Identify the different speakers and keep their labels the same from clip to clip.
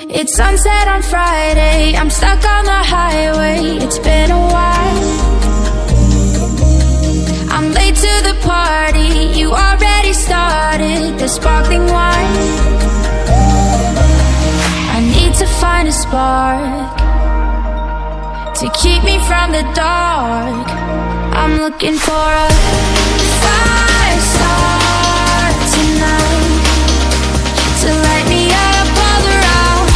Speaker 1: It's sunset on Friday, I'm stuck on the highway. It's been a while. I'm late to the party, you already started the sparkling wine. I need to find a spark to keep me from the dark. I'm looking for a fire start tonight to light me up all around.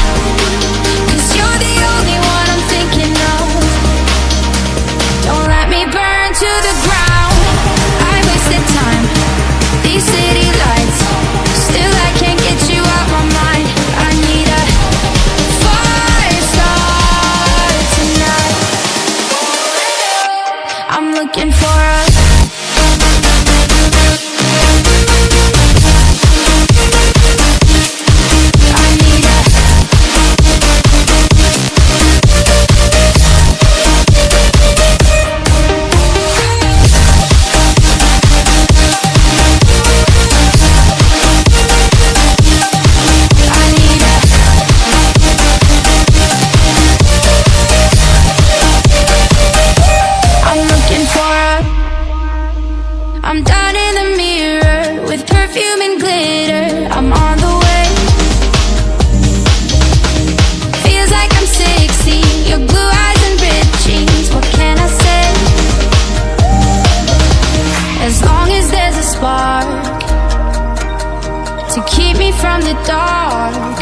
Speaker 1: 'Cause you're the only one I'm thinking of. Don't let me burn to the ground. I wasted time, these city lights, still I can't get you out my mind. I need a fire start tonight. I'm looking for a I'm down in the mirror with perfume and glitter. I'm on the way. Feels like I'm 16, your blue eyes and ripped jeans. What can I say? As long as there's a spark to keep me from the dark.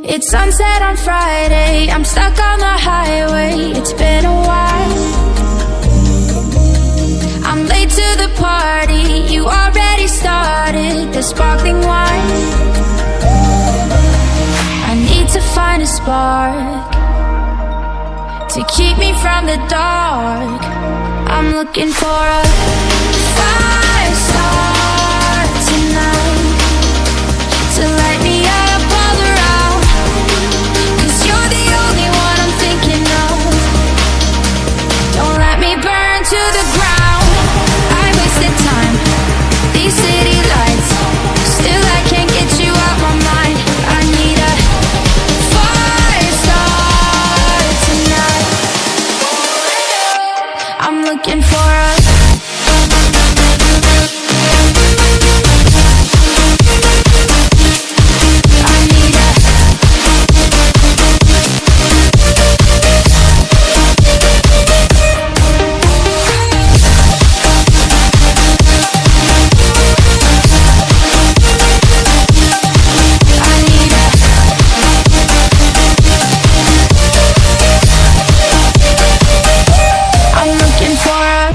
Speaker 1: It's sunset on Friday, I'm stuck on the highway. It's been a while. I'm late to the party, you already started the sparkling wine. I need to find a spark to keep me from the dark. I'm looking for a fire start tonight to light me up all around. 'Cause you're the only one I'm thinking of. Don't let me burn to the ground. I wasted time, these city lights, still I can't get you out my mind. I need a fire start tonight. I'm looking for a I'm looking for a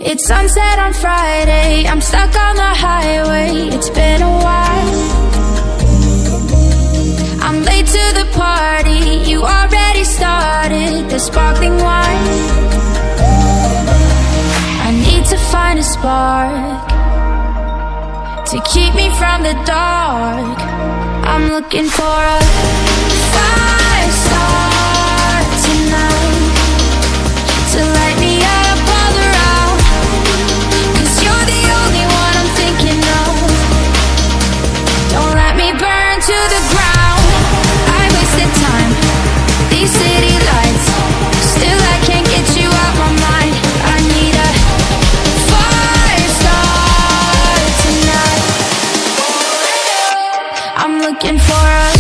Speaker 1: It's sunset on Friday, I'm stuck on the highway. It's been a while. I'm late to the party, you already started the sparkling wine. I need to find a spark to keep me from the dark. I'm looking for a fire star tonight to light me up all around. 'Cause you're the only one I'm thinking of. Don't let me burn to the ground. I wasted time, these city lights, still I can't get you out my mind. I need a fire star tonight. I'm looking for a